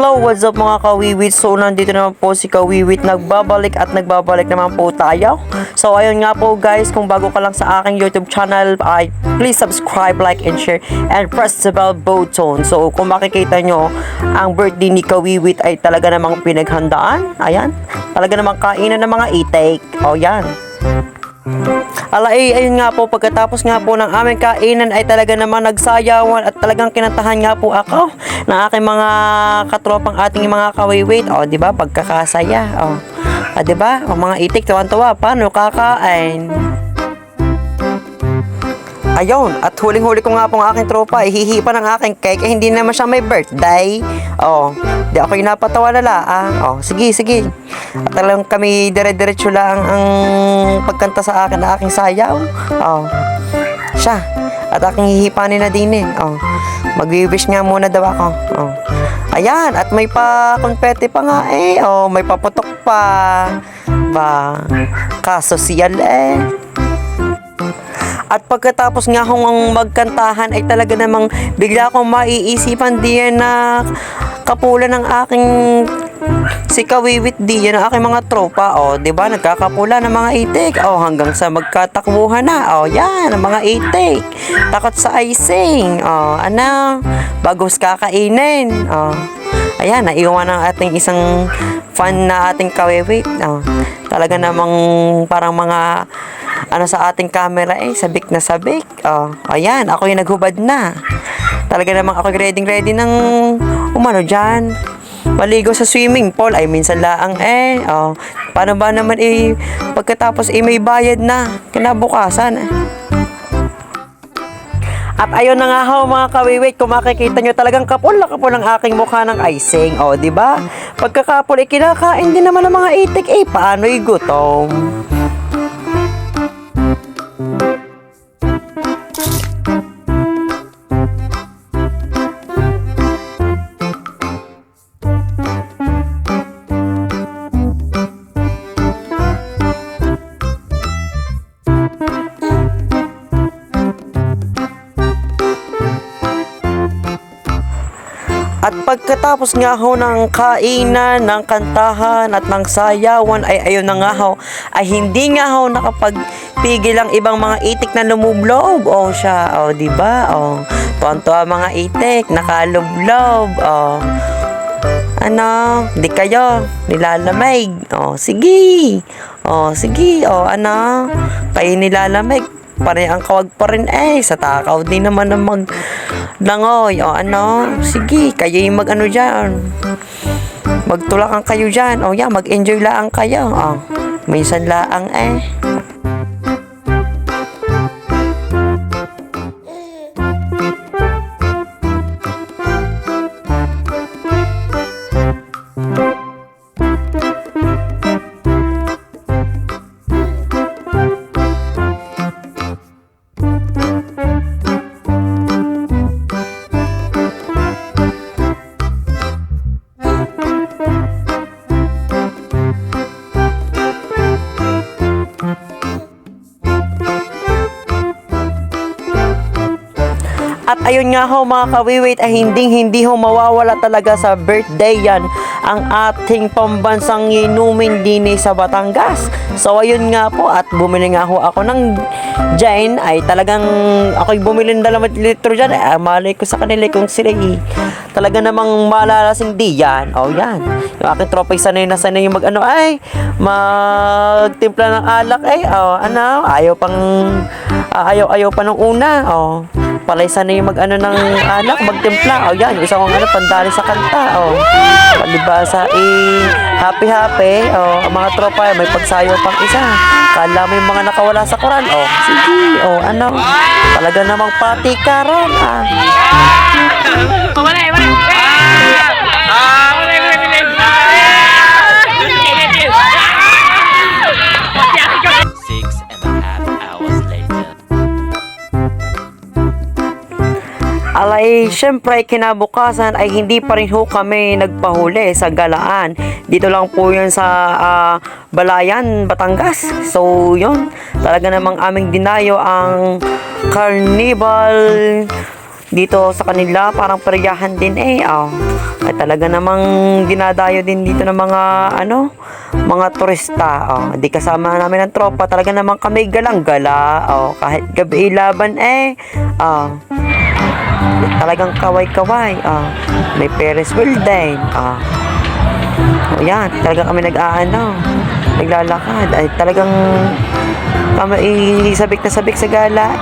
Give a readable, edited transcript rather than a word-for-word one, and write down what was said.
Hello, what's up mga kawiwit? So, nandito naman po si Kawiwit. Nagbabalik naman po tayo. So, ayun nga po guys, kung bago ka lang sa aking YouTube channel, ay please subscribe, like, and share, and press the bell button. So, kung makikita nyo, ang birthday ni Kawiwit ay talaga namang pinaghandaan. Ayan, talaga namang kainan ng mga itik. O, yan. Ayun nga po, pagkatapos nga po ng aming kainan ay talaga naman nagsayawan at talagang kinantahan nga po ako ng aking mga katropang ating mga kawiwit. O, di ba? Pagkakasaya. O, di ba? O, mga itik, tuwan-tuwa. Paano kakain? Ayun, at huling-huli ko nga po ang aking tropa, ihihipa ng aking cake, hindi naman siya may birthday. Oh, di ako yung napatawa lala, Oh, sige. At talagang kami dire-diretso lang ang pagkanta sa akin na aking sayaw. Oh, siya. At aking hihipanin na din Oh, mag-wish nga muna daw ako. Oh, ayan, at may pa-confetti pa nga Oh, may paputok pa. Ba, kasosyal At pagkatapos nga akong magkantahan ay talaga namang bigla akong maiisipan diyan na kapulan ng aking si Kawiwit diyan ng aking mga tropa. O, di ba? Nagkakapula ng mga itik. O, hanggang sa magkatakbuhan na. O, yan, ang mga itik. Takot sa icing. O, bagos kakainin. O, ayan, naiwan ang ating isang fan na ating Kawiwit. O, talaga namang parang mga sa ating camera sabik na sabik. Oh, ayan, ako yung naghubad na. Talaga namang ako ready ng umano dyan. Maligo sa swimming pool ay minsan laang Oh, paano ba naman pagkatapos may bayad na kinabukasan At ayun na nga mga kawiwit, kung makikita nyo talagang kapul na kapul ang aking mukha ng icing. O, di ba? Pagkakapul kinakain din naman ng mga itik. Paano'y gutom? At pagkatapos nga ho ng kainan, ng kantahan at ng sayawan ay ayun na nga ho, ay hindi nga ho nakapagpigil ang ibang mga itik na lumublob. O siya, di ba? Tuwan-tuwa mga itik, nakalublob. Di kayo nilalamig. Sige. Kayo nilalamig. Pare ang kawag pa rin sa takaw din naman na maglangoy. Sige, kayo yung dyan. Magtulakan kayo dyan. Mag-enjoy laang kayo. Minsan laang At ayun nga ho mga kawiwit, ay hindi ho mawawala talaga sa birthday yan ang ating pambansang inumin din sa Batangas. So ayun nga po, at bumili nga ho ako ng gin. Ay talagang ako'y bumili ng 2 litro dyan. Malay ko sa kanila kung sila talaga namang malalasin di yan. Yan. Yung aking tropay sanay yung magtimpla ng alak ayaw pa nung una. Palay sana yung ng alak, magtimpla. Yan, isang pandali sa kanta. Palibasa, happy. Ang mga tropa, may pagsayo pang isa. Kala mo yung mga nakawala sa koran. Sige. Talaga namang pati ka ron. Syempre, kinabukasan ay hindi pa rin ho kami nagpahuli sa galaan. Dito lang po yun sa Balayan, Batangas. So, yun. Talaga namang aming dinayo ang Carnival dito sa kanila, parang peryahan din Ay talaga namang dinadayo din dito ng mga mga turista. Di kasama namin ng tropa, talaga namang kami galang-gala. Kahit gabi laban talagang kaway-kaway. May Ferris wheel din. Yan, talaga kami naglalakad. Ay talagang kami sabik na sabik sa gala.